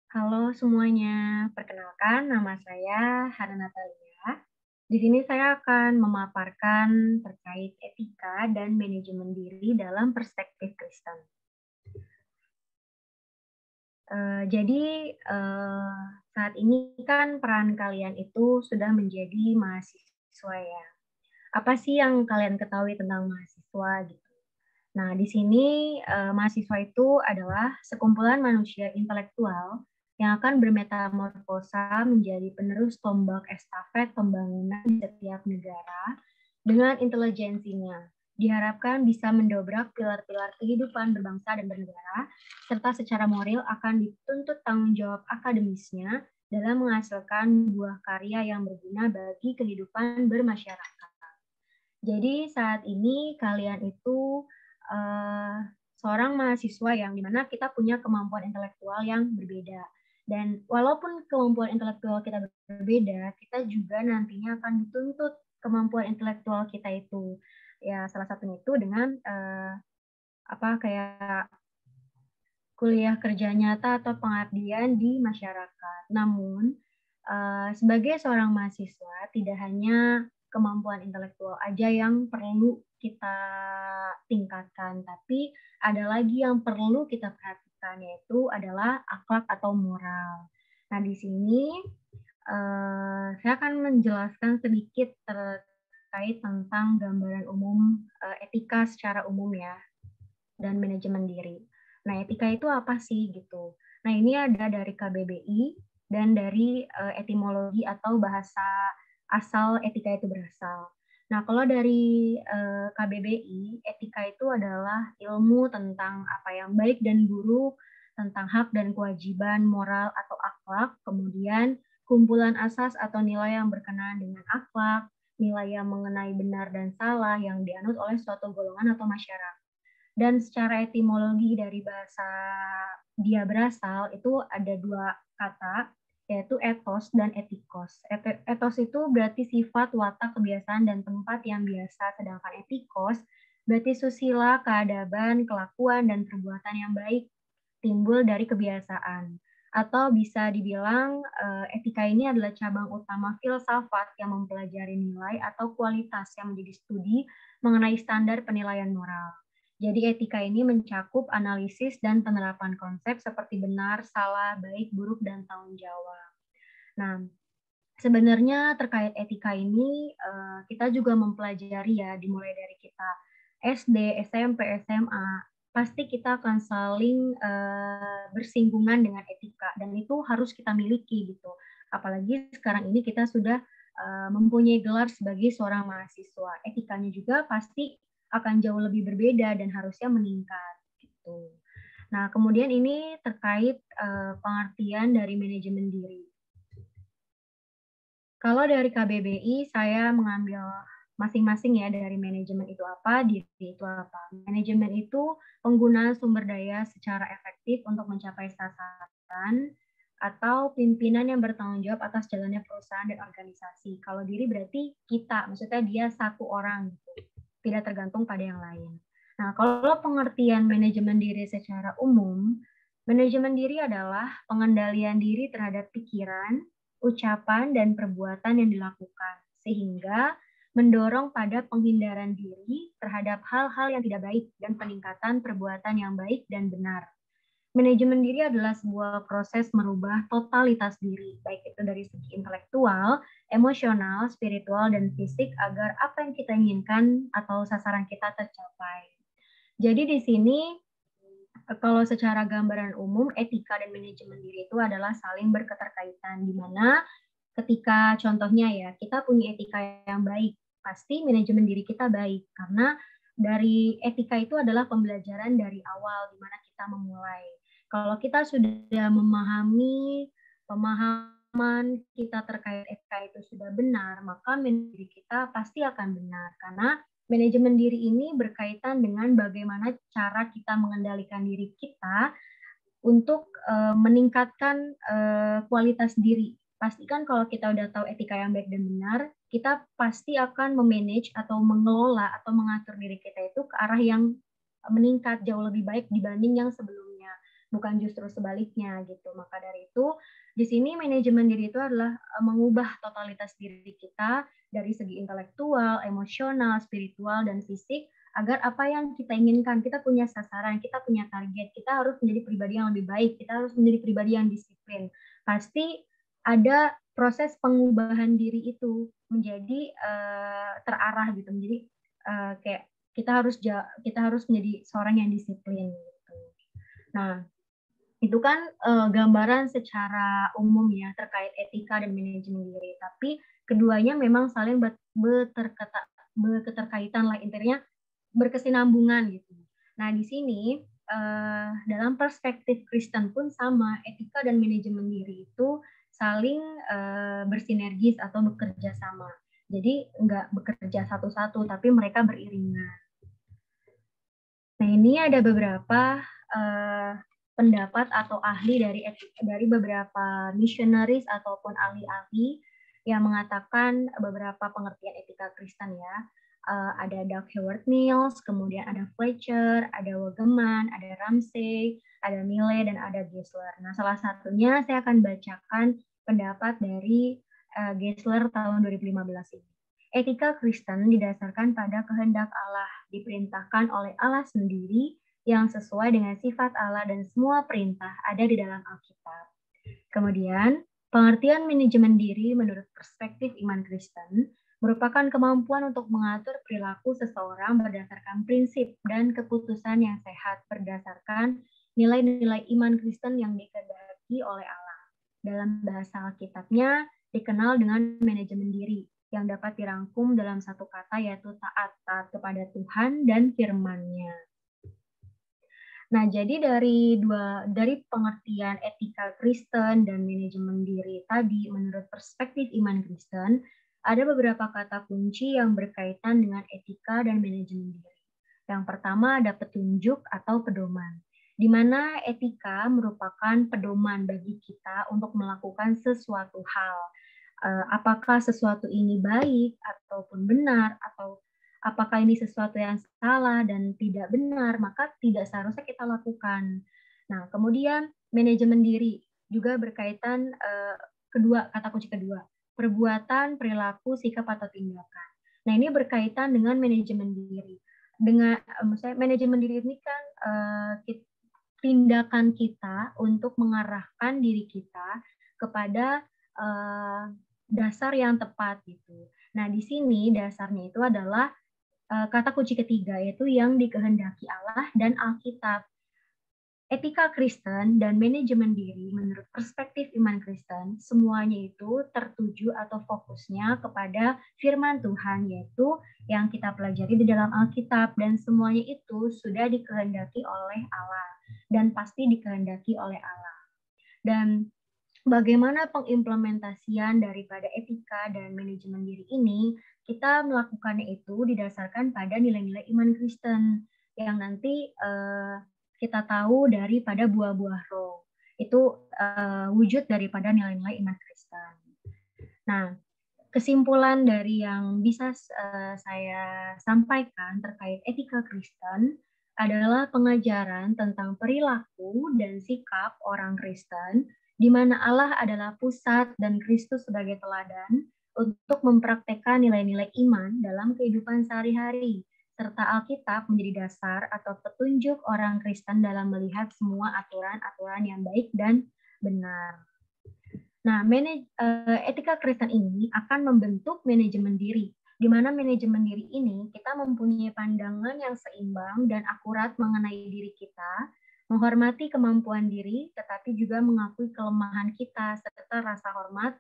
Halo semuanya, perkenalkan nama saya Hana Natalia. Di sini saya akan memaparkan terkait etika dan manajemen diri dalam perspektif Kristen. Jadi saat ini kan peran kalian itu sudah menjadi mahasiswa ya. Apa sih yang kalian ketahui tentang mahasiswa gitu? Nah, di sini mahasiswa itu adalah sekumpulan manusia intelektual yang akan bermetamorfosa menjadi penerus tombak estafet pembangunan di setiap negara dengan intelijensinya. Diharapkan bisa mendobrak pilar-pilar kehidupan berbangsa dan bernegara, serta secara moral akan dituntut tanggung jawab akademisnya dalam menghasilkan buah karya yang berguna bagi kehidupan bermasyarakat. Jadi saat ini kalian itu uh, seorang mahasiswa yang dimana kita punya kemampuan intelektual yang berbeda. Dan walaupun kemampuan intelektual kita berbeda, kita juga nantinya akan dituntut kemampuan intelektual kita itu. Ya salah satunya itu dengan kayak kuliah kerja nyata atau pengabdian di masyarakat. Namun, sebagai seorang mahasiswa, tidak hanya kemampuan intelektual aja yang perlu kita tingkatkan, tapi ada lagi yang perlu kita perhatikan, yaitu adalah akhlak atau moral. Nah, di sini saya akan menjelaskan sedikit terkait tentang gambaran umum etika secara umum ya, dan manajemen diri. Nah, etika itu apa sih gitu? Nah, ini ada dari KBBI dan dari etimologi atau bahasa asal etika itu berasal. Nah, kalau dari KBBI, etika itu adalah ilmu tentang apa yang baik dan buruk, tentang hak dan kewajiban moral atau akhlak, kemudian kumpulan asas atau nilai yang berkenaan dengan akhlak, nilai yang mengenai benar dan salah yang dianut oleh suatu golongan atau masyarakat. Dan secara etimologi dari bahasa dia berasal itu ada dua kata, yaitu etos dan etikos. Etos itu berarti sifat, watak, kebiasaan, dan tempat yang biasa, sedangkan etikos berarti susila, keadaban, kelakuan, dan perbuatan yang baik timbul dari kebiasaan. Atau bisa dibilang etika ini adalah cabang utama filsafat yang mempelajari nilai atau kualitas yang menjadi studi mengenai standar penilaian moral. Jadi etika ini mencakup analisis dan penerapan konsep seperti benar, salah, baik, buruk, dan tanggung jawab. Nah, sebenarnya terkait etika ini kita juga mempelajari ya, dimulai dari kita SD, SMP, SMA, pasti kita akan saling bersinggungan dengan etika dan itu harus kita miliki gitu. Apalagi sekarang ini kita sudah mempunyai gelar sebagai seorang mahasiswa. Etikanya juga pasti akan jauh lebih berbeda dan harusnya meningkat gitu. Nah, kemudian ini terkait pengertian dari manajemen diri. Kalau dari KBBI, saya mengambil masing-masing ya dari manajemen itu apa, diri itu apa. Manajemen itu penggunaan sumber daya secara efektif untuk mencapai sasaran atau pimpinan yang bertanggung jawab atas jalannya perusahaan dan organisasi. Kalau diri berarti kita, maksudnya dia satu orang gitu, tidak tergantung pada yang lain. Nah, kalau pengertian manajemen diri secara umum, manajemen diri adalah pengendalian diri terhadap pikiran, ucapan, dan perbuatan yang dilakukan, sehingga mendorong pada penghindaran diri terhadap hal-hal yang tidak baik dan peningkatan perbuatan yang baik dan benar. Manajemen diri adalah sebuah proses merubah totalitas diri, baik itu dari segi intelektual, emosional, spiritual, dan fisik, agar apa yang kita inginkan atau sasaran kita tercapai. Jadi di sini kalau secara gambaran umum, etika dan manajemen diri itu adalah saling berketerkaitan, di mana ketika contohnya ya, kita punya etika yang baik, pasti manajemen diri kita baik, karena dari etika itu adalah pembelajaran dari awal, di mana kita memulai. Kalau kita sudah memahami pemahaman kita terkait etika itu sudah benar, maka manajemen diri kita pasti akan benar, karena manajemen diri ini berkaitan dengan bagaimana cara kita mengendalikan diri kita untuk meningkatkan kualitas diri. Pastikan kalau kita udah tahu etika yang baik dan benar, kita pasti akan memanage atau mengelola atau mengatur diri kita itu ke arah yang meningkat jauh lebih baik dibanding yang sebelumnya. bukan justru sebaliknya gitu. Maka dari itu, di sini manajemen diri itu adalah mengubah totalitas diri kita dari segi intelektual, emosional, spiritual, dan fisik agar apa yang kita inginkan, kita punya sasaran, kita punya target, kita harus menjadi pribadi yang lebih baik, kita harus menjadi pribadi yang disiplin. Pasti ada proses pengubahan diri itu menjadi terarah gitu, menjadi kayak kita harus menjadi seorang yang disiplin gitu. Nah, itu kan gambaran secara umum ya terkait etika dan manajemen diri. Tapi keduanya memang saling berketerkaitan lah, intinya berkesinambungan gitu. Nah, di sini dalam perspektif Kristen pun sama, etika dan manajemen diri itu saling bersinergis atau bekerja sama. Jadi nggak bekerja satu-satu, tapi mereka beriringan. Nah, ini ada beberapa pendapat atau ahli dari beberapa missionaries ataupun ahli-ahli yang mengatakan beberapa pengertian etika Kristen ya. Ada Doug Howard Mills, kemudian ada Fletcher, ada Wogeman, ada Ramsey, ada Milley, dan ada Geisler. Nah, salah satunya saya akan bacakan pendapat dari Geisler tahun 2015 ini. Etika Kristen didasarkan pada kehendak Allah, diperintahkan oleh Allah sendiri yang sesuai dengan sifat Allah dan semua perintah ada di dalam Alkitab. Kemudian, pengertian manajemen diri menurut perspektif iman Kristen merupakan kemampuan untuk mengatur perilaku seseorang berdasarkan prinsip dan keputusan yang sehat berdasarkan nilai-nilai iman Kristen yang dikehendaki oleh Allah. Dalam bahasa Alkitabnya dikenal dengan manajemen diri yang dapat dirangkum dalam satu kata yaitu taat kepada Tuhan dan firman-Nya. Nah, jadi dari pengertian etika Kristen dan manajemen diri tadi menurut perspektif iman Kristen, ada beberapa kata kunci yang berkaitan dengan etika dan manajemen diri. Yang pertama ada petunjuk atau pedoman, di mana etika merupakan pedoman bagi kita untuk melakukan sesuatu hal. Apakah sesuatu ini baik ataupun benar, atau apakah ini sesuatu yang salah dan tidak benar, maka tidak seharusnya kita lakukan. Nah, kemudian manajemen diri juga berkaitan kata kunci kedua, perbuatan, perilaku, sikap atau tindakan. Nah, ini berkaitan dengan manajemen diri. Dengan misalnya manajemen diri ini kan tindakan kita untuk mengarahkan diri kita kepada dasar yang tepat gitu. Nah, di sini dasarnya itu adalah kata kunci ketiga, yaitu yang dikehendaki Allah dan Alkitab. Etika Kristen dan manajemen diri menurut perspektif iman Kristen, semuanya itu tertuju atau fokusnya kepada firman Tuhan, yaitu yang kita pelajari di dalam Alkitab, dan semuanya itu sudah dikehendaki oleh Allah dan pasti dikehendaki oleh Allah. Dan bagaimana pengimplementasian daripada etika dan manajemen diri ini, kita melakukannya itu didasarkan pada nilai-nilai iman Kristen yang nanti kita tahu daripada buah-buah roh. Itu wujud daripada nilai-nilai iman Kristen. Nah, kesimpulan dari yang bisa saya sampaikan terkait etika Kristen adalah pengajaran tentang perilaku dan sikap orang Kristen, di mana Allah adalah pusat dan Kristus sebagai teladan untuk mempraktekkan nilai-nilai iman dalam kehidupan sehari-hari, serta Alkitab menjadi dasar atau petunjuk orang Kristen dalam melihat semua aturan-aturan yang baik dan benar. Nah, etika Kristen ini akan membentuk manajemen diri, di mana manajemen diri ini kita mempunyai pandangan yang seimbang dan akurat mengenai diri kita, menghormati kemampuan diri, tetapi juga mengakui kelemahan kita, serta rasa hormat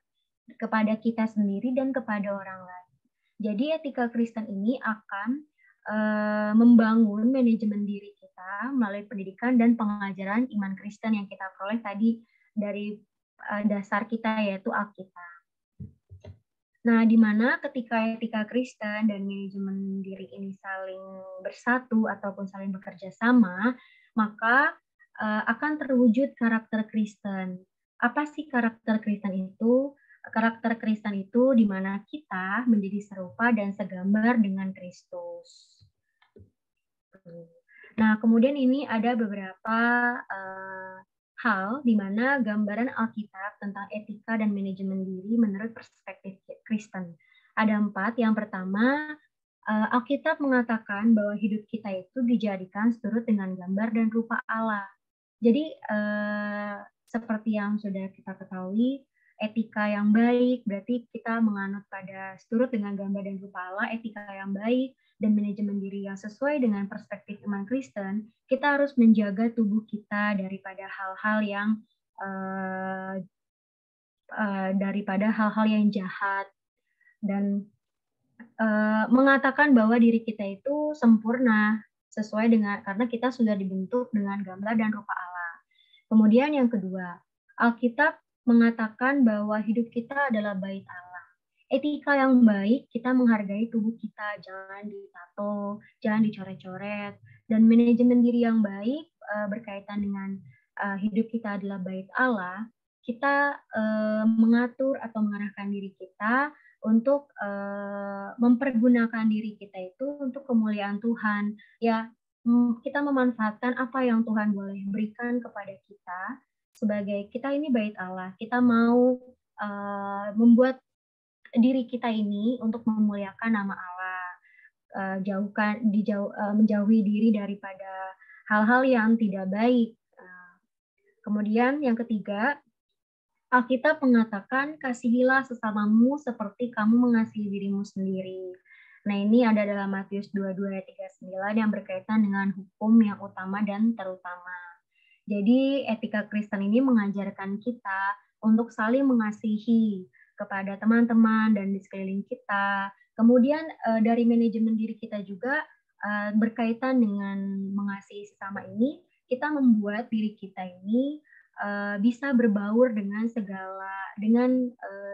kepada kita sendiri dan kepada orang lain. Jadi etika Kristen ini akan membangun manajemen diri kita melalui pendidikan dan pengajaran iman Kristen yang kita peroleh tadi dari dasar kita yaitu Alkitab. Nah, di mana ketika etika Kristen dan manajemen diri ini saling bersatu ataupun saling bekerja sama, maka akan terwujud karakter Kristen. Apa sih karakter Kristen itu? Karakter Kristen itu di mana kita menjadi serupa dan segambar dengan Kristus. Nah, kemudian ini ada beberapa hal di mana gambaran Alkitab tentang etika dan manajemen diri menurut perspektif Kristen. Ada 4. Yang pertama, Alkitab mengatakan bahwa hidup kita itu dijadikan seturut dengan gambar dan rupa Allah. Jadi, seperti yang sudah kita ketahui, etika yang baik berarti kita menganut pada seturut dengan gambar dan rupa Allah, etika yang baik dan manajemen diri yang sesuai dengan perspektif iman Kristen, kita harus menjaga tubuh kita daripada hal-hal yang daripada hal-hal yang jahat dan mengatakan bahwa diri kita itu sempurna sesuai dengan karena kita sudah dibentuk dengan gambar dan rupa Allah. Kemudian yang kedua, Alkitab mengatakan bahwa hidup kita adalah bait Allah. Etika yang baik, kita menghargai tubuh kita, jangan ditato, jangan dicoret-coret, dan manajemen diri yang baik berkaitan dengan hidup kita adalah bait Allah. Kita mengatur atau mengarahkan diri kita untuk mempergunakan diri kita itu untuk kemuliaan Tuhan. Ya, kita memanfaatkan apa yang Tuhan boleh berikan kepada kita sebagai kita ini bait Allah. Kita mau membuat diri kita ini untuk memuliakan nama Allah. Menjauhi diri daripada hal-hal yang tidak baik. Kemudian yang ketiga, Alkitab mengatakan, kasihilah sesamamu seperti kamu mengasihi dirimu sendiri. Nah, ini ada dalam Matius 22 ayat 39 yang berkaitan dengan hukum yang utama dan terutama. Jadi, etika Kristen ini mengajarkan kita untuk saling mengasihi kepada teman-teman dan di sekeliling kita. Kemudian, dari manajemen diri kita juga berkaitan dengan mengasihi sesama ini, kita membuat diri kita ini bisa berbaur dengan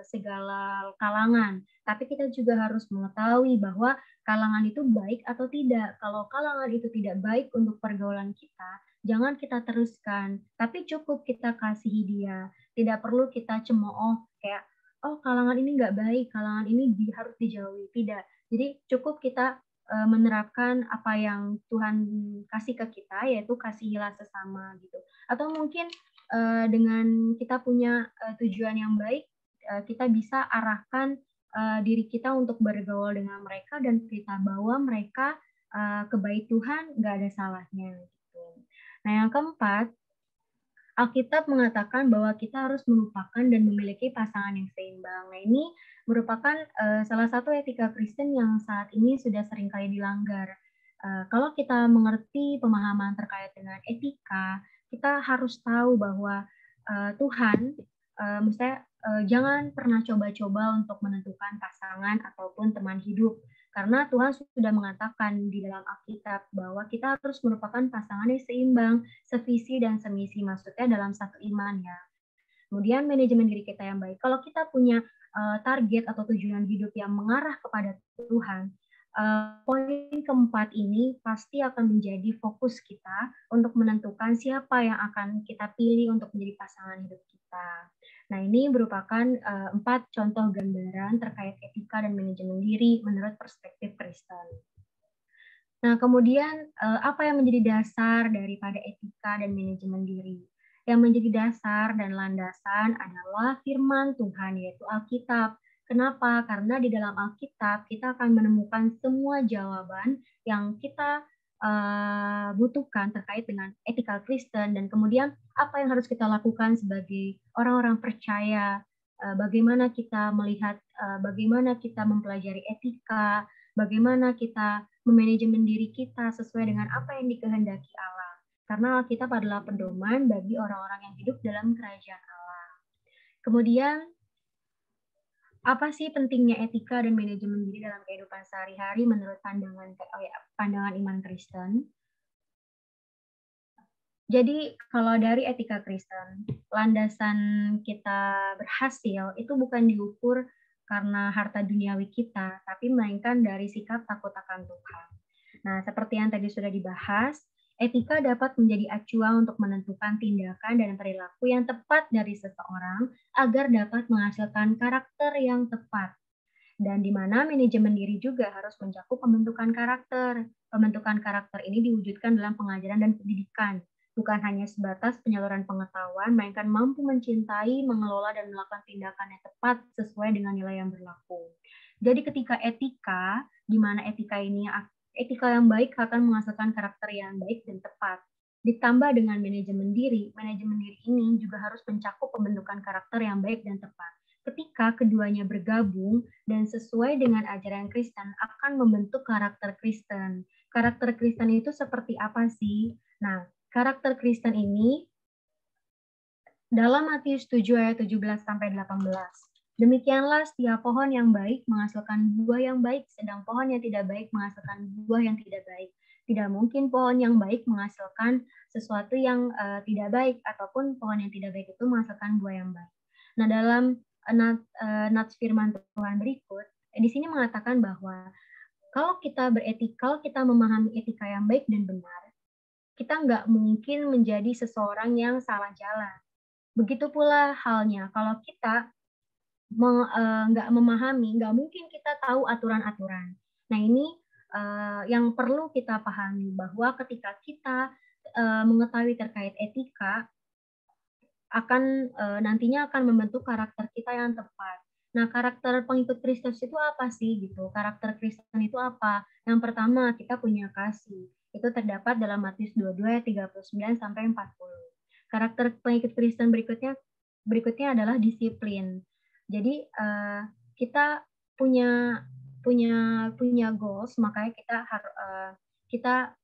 segala kalangan. Tapi kita juga harus mengetahui bahwa kalangan itu baik atau tidak. Kalau kalangan itu tidak baik untuk pergaulan kita, jangan kita teruskan. Tapi cukup kita kasihi dia. Tidak perlu kita cemooh kayak, oh kalangan ini nggak baik, kalangan ini harus dijauhi. Tidak. Jadi cukup kita menerapkan apa yang Tuhan kasih ke kita, yaitu kasihilah sesama gitu. Atau mungkin dengan kita punya tujuan yang baik, kita bisa arahkan diri kita untuk bergaul dengan mereka dan kita bawa mereka ke bait Tuhan, nggak ada salahnya. Gitu. Nah, yang keempat, Alkitab mengatakan bahwa kita harus melupakan dan memiliki pasangan yang seimbang. Nah, ini merupakan salah satu etika Kristen yang saat ini sudah seringkali dilanggar. Kalau kita mengerti pemahaman terkait dengan etika, kita harus tahu bahwa Tuhan, misalnya jangan pernah coba-coba untuk menentukan pasangan ataupun teman hidup. Karena Tuhan sudah mengatakan di dalam Alkitab bahwa kita harus merupakan pasangan yang seimbang, sevisi dan semisi, maksudnya dalam satu iman ya. Kemudian manajemen diri kita yang baik. Kalau kita punya target atau tujuan hidup yang mengarah kepada Tuhan, poin keempat ini pasti akan menjadi fokus kita untuk menentukan siapa yang akan kita pilih untuk menjadi pasangan hidup kita. Nah, ini merupakan 4 contoh gambaran terkait etika dan manajemen diri menurut perspektif Kristen. Nah, kemudian apa yang menjadi dasar daripada etika dan manajemen diri? Yang menjadi dasar dan landasan adalah firman Tuhan, yaitu Alkitab. Kenapa? Karena di dalam Alkitab kita akan menemukan semua jawaban yang kita butuhkan terkait dengan etika Kristen dan kemudian apa yang harus kita lakukan sebagai orang-orang percaya, bagaimana kita melihat, bagaimana kita mempelajari etika, bagaimana kita memanajemen diri kita sesuai dengan apa yang dikehendaki Allah. Karena Alkitab adalah pedoman bagi orang-orang yang hidup dalam kerajaan Allah. Kemudian, apa sih pentingnya etika dan manajemen diri dalam kehidupan sehari-hari menurut pandangan iman Kristen? Jadi kalau dari etika Kristen, landasan kita berhasil itu bukan diukur karena harta duniawi kita, tapi melainkan dari sikap takut akan Tuhan. Nah, seperti yang tadi sudah dibahas, etika dapat menjadi acuan untuk menentukan tindakan dan perilaku yang tepat dari seseorang agar dapat menghasilkan karakter yang tepat. Dan di mana manajemen diri juga harus mencakup pembentukan karakter. Pembentukan karakter ini diwujudkan dalam pengajaran dan pendidikan, bukan hanya sebatas penyaluran pengetahuan, melainkan mampu mencintai, mengelola, dan melakukan tindakan yang tepat sesuai dengan nilai yang berlaku. Jadi ketika etika, di mana etika yang baik akan menghasilkan karakter yang baik dan tepat. Ditambah dengan manajemen diri ini juga harus mencakup pembentukan karakter yang baik dan tepat. Ketika keduanya bergabung dan sesuai dengan ajaran Kristen akan membentuk karakter Kristen. Karakter Kristen itu seperti apa sih? Nah, karakter Kristen ini dalam Matius 7 ayat 17 sampai 18. Demikianlah setiap pohon yang baik menghasilkan buah yang baik, sedang pohon yang tidak baik menghasilkan buah yang tidak baik. Tidak mungkin pohon yang baik menghasilkan sesuatu yang tidak baik, ataupun pohon yang tidak baik itu menghasilkan buah yang baik. Nah, dalam nats firman Tuhan berikut, di sini mengatakan bahwa kalau kita memahami etika yang baik dan benar, kita nggak mungkin menjadi seseorang yang salah jalan. Begitu pula halnya kalau kita nggak memahami, nggak mungkin kita tahu aturan-aturan. Nah, ini yang perlu kita pahami, bahwa ketika kita mengetahui terkait etika, nantinya akan membentuk karakter kita yang tepat. Nah, karakter pengikut Kristus itu apa sih gitu? Karakter Kristen itu apa? Yang pertama, kita punya kasih. Itu terdapat dalam Matius 22 ayat 39 sampai 40. Karakter pengikut Kristen berikutnya adalah disiplin. Jadi kita punya goals, makanya kita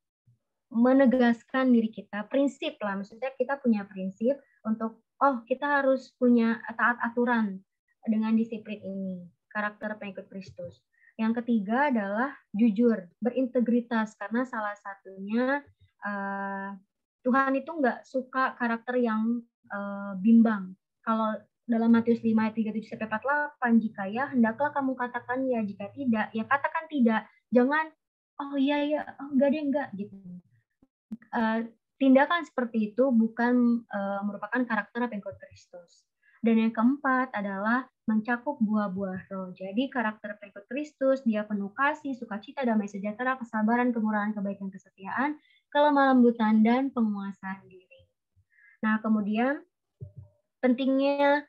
menegaskan diri kita, prinsip lah, maksudnya kita punya prinsip untuk kita harus punya taat aturan dengan disiplin ini, karakter pengikut Kristus. Yang ketiga adalah jujur, berintegritas, karena salah satunya Tuhan itu nggak suka karakter yang bimbang. Kalau dalam Matius 5 ayat 37 sampai 48, jika ya hendaklah kamu katakan ya, jika tidak ya katakan tidak. Jangan iya enggak deh enggak gitu. Tindakan seperti itu bukan merupakan karakter pengikut Kristus. Dan yang keempat adalah mencakup buah-buah roh. Jadi karakter pengikut Kristus, dia penuh kasih, sukacita, damai sejahtera, kesabaran, kemurahan, kebaikan, kesetiaan, kelemah lembutan, dan penguasaan diri. Nah, kemudian pentingnya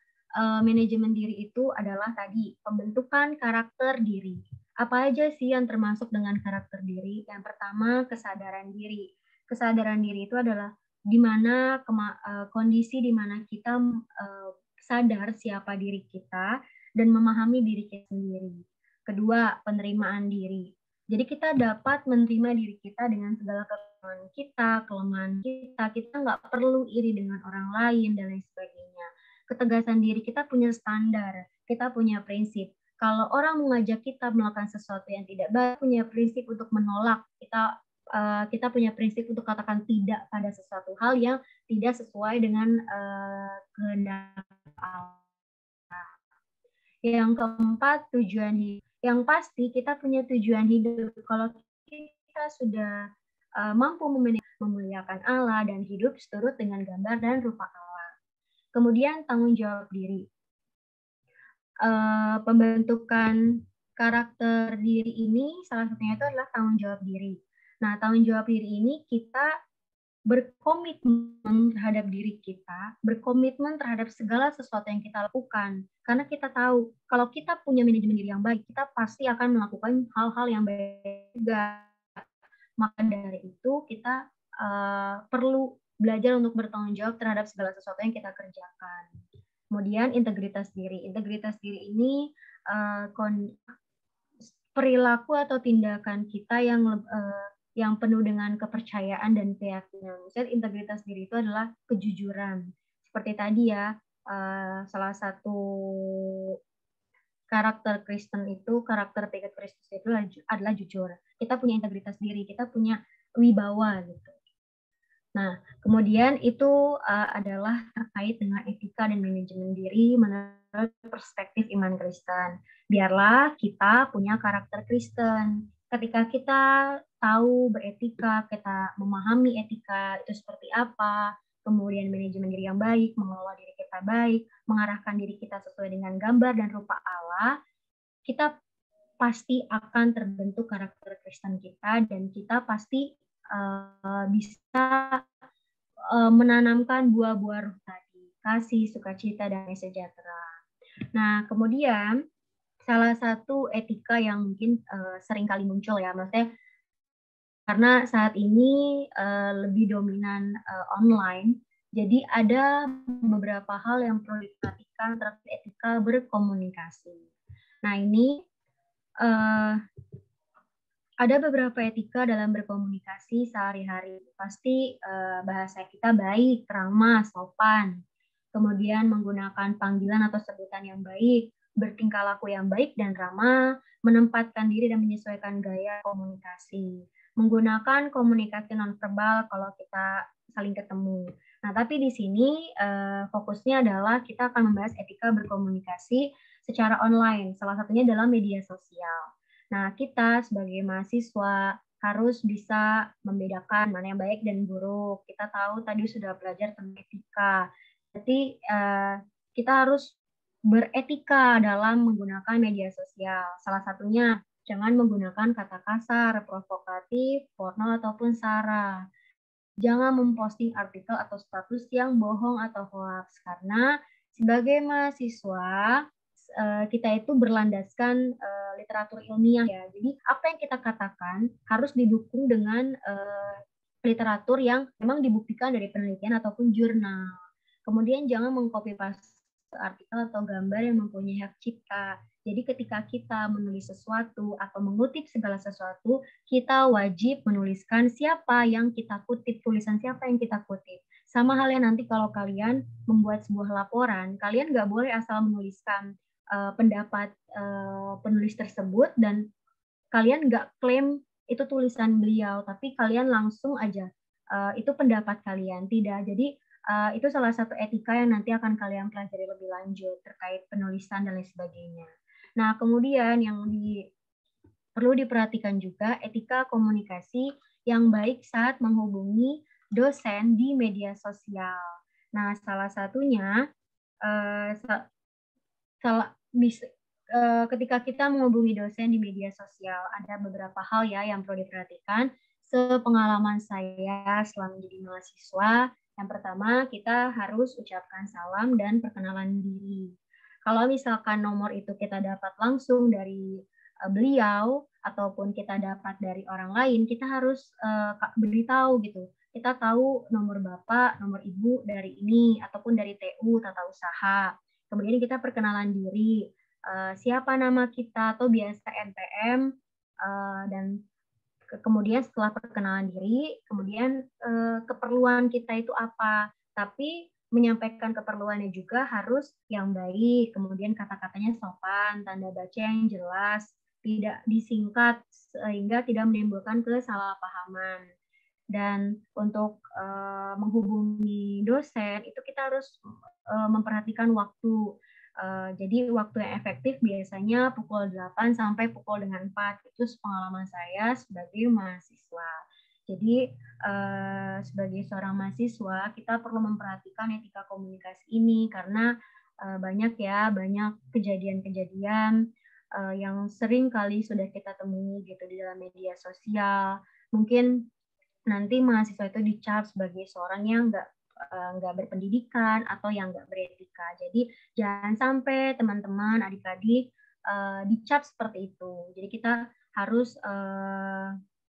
manajemen diri itu adalah tadi pembentukan karakter diri. Apa aja sih yang termasuk dengan karakter diri? Yang pertama, kesadaran diri. Kesadaran diri itu adalah kondisi di mana kita sadar siapa diri kita dan memahami diri kita sendiri. Kedua, penerimaan diri. Jadi kita dapat menerima diri kita dengan segala kelemahan kita. Kita nggak perlu iri dengan orang lain dan lain sebagainya. Ketegasan diri, kita punya standar, kita punya prinsip. Kalau orang mengajak kita melakukan sesuatu yang tidak baik, punya prinsip untuk menolak. Kita punya prinsip untuk katakan tidak pada sesuatu hal yang tidak sesuai dengan kehendak Allah. Yang keempat, tujuan hidup. Yang pasti kita punya tujuan hidup. Kalau kita sudah mampu memuliakan Allah dan hidup seturut dengan gambar dan rupa Allah. Kemudian tanggung jawab diri. Pembentukan karakter diri ini salah satunya itu adalah tanggung jawab diri. Nah, tanggung jawab diri ini kita berkomitmen terhadap diri kita, berkomitmen terhadap segala sesuatu yang kita lakukan. Karena kita tahu, kalau kita punya manajemen diri yang baik, kita pasti akan melakukan hal-hal yang baik juga. Maka dari itu, kita perlu belajar untuk bertanggung jawab terhadap segala sesuatu yang kita kerjakan. Kemudian integritas diri. Integritas diri ini perilaku atau tindakan kita yang penuh dengan kepercayaan dan keyakinan. Misalnya integritas diri itu adalah kejujuran. Seperti tadi ya, salah satu karakter Kristen itu, karakter pengikut Kristus itu adalah jujur. Kita punya integritas diri, kita punya wibawa gitu. Nah, kemudian itu adalah terkait dengan etika dan manajemen diri menurut perspektif iman Kristen. Biarlah kita punya karakter Kristen. Ketika kita tahu beretika, kita memahami etika itu seperti apa, kemudian manajemen diri yang baik, mengelola diri kita baik, mengarahkan diri kita sesuai dengan gambar dan rupa Allah, kita pasti akan terbentuk karakter Kristen kita, dan kita pasti bisa menanamkan buah-buah roh tadi, kasih, sukacita, dan sejahtera. Nah, kemudian salah satu etika yang mungkin sering kali muncul ya, maksudnya karena saat ini lebih dominan online, jadi ada beberapa hal yang perlu diperhatikan terkait etika berkomunikasi. Nah, ini ada beberapa etika dalam berkomunikasi sehari-hari. Pasti bahasa kita baik, ramah, sopan. Kemudian menggunakan panggilan atau sebutan yang baik, bertingkah laku yang baik dan ramah, menempatkan diri dan menyesuaikan gaya komunikasi. Menggunakan komunikasi nonverbal kalau kita saling ketemu. Nah, tapi di sini fokusnya adalah kita akan membahas etika berkomunikasi secara online, salah satunya dalam media sosial. Nah, kita sebagai mahasiswa harus bisa membedakan mana yang baik dan buruk. Kita tahu tadi sudah belajar tentang etika. Jadi, kita harus beretika dalam menggunakan media sosial. Salah satunya, jangan menggunakan kata kasar, provokatif, porno, ataupun sara. Jangan memposting artikel atau status yang bohong atau hoax, karena sebagai mahasiswa kita itu berlandaskan literatur ilmiah ya. Jadi apa yang kita katakan harus didukung dengan literatur yang memang dibuktikan dari penelitian ataupun jurnal. Kemudian jangan mengcopy paste artikel atau gambar yang mempunyai hak cipta. Jadi ketika kita menulis sesuatu atau mengutip segala sesuatu, kita wajib menuliskan siapa yang kita kutip, tulisan siapa yang kita kutip. Sama halnya nanti kalau kalian membuat sebuah laporan, kalian nggak boleh asal menuliskan pendapat penulis tersebut dan kalian nggak klaim itu tulisan beliau, tapi kalian langsung aja itu pendapat kalian. Tidak, jadi itu salah satu etika yang nanti akan kalian pelajari lebih lanjut terkait penulisan dan lain sebagainya. Nah, kemudian yang perlu diperhatikan juga etika komunikasi yang baik saat menghubungi dosen di media sosial. Nah, salah satunya ketika kita menghubungi dosen di media sosial, ada beberapa hal ya yang perlu diperhatikan. Sepengalaman saya selama menjadi mahasiswa, yang pertama kita harus ucapkan salam dan perkenalan diri. Kalau misalkan nomor itu kita dapat langsung dari beliau ataupun kita dapat dari orang lain, kita harus beritahu gitu. Kita tahu nomor bapak, nomor ibu dari ini ataupun dari TU Tata Usaha. Kemudian kita perkenalan diri, siapa nama kita atau biasa NPM, dan kemudian setelah perkenalan diri, kemudian keperluan kita itu apa. Tapi menyampaikan keperluannya juga harus yang baik, kemudian kata-katanya sopan, tanda baca yang jelas, tidak disingkat sehingga tidak menimbulkan kesalahpahaman. Dan untuk menghubungi dosen itu kita harus memperhatikan waktu. Jadi waktu yang efektif biasanya pukul 8 sampai pukul dengan 4. Itu pengalaman saya sebagai mahasiswa. Jadi sebagai seorang mahasiswa kita perlu memperhatikan etika komunikasi ini karena banyak kejadian-kejadian yang sering kali sudah kita temui gitu di dalam media sosial. Mungkin nanti mahasiswa itu dicap sebagai seorang yang nggak berpendidikan atau yang nggak beretika. Jadi jangan sampai teman-teman, adik-adik dicap seperti itu. Jadi kita harus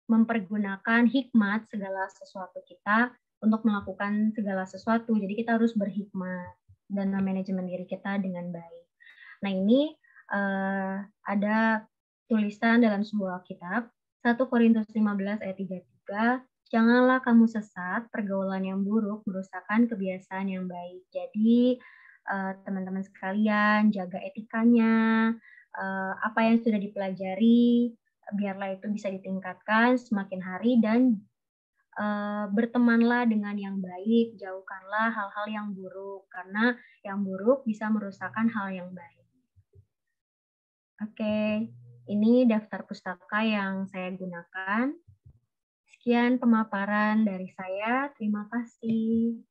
mempergunakan hikmat segala sesuatu kita untuk melakukan segala sesuatu. Jadi kita harus berhikmat dan manajemen diri kita dengan baik. Nah, ini ada tulisan dalam sebuah kitab 1 Korintus 15 ayat 33. Janganlah kamu sesat, pergaulan yang buruk merusakkan kebiasaan yang baik. Jadi teman-teman sekalian jaga etikanya, apa yang sudah dipelajari, biarlah itu bisa ditingkatkan semakin hari dan bertemanlah dengan yang baik, jauhkanlah hal-hal yang buruk karena yang buruk bisa merusakkan hal yang baik. Oke, ini daftar pustaka yang saya gunakan. Sekian pemaparan dari saya. Terima kasih.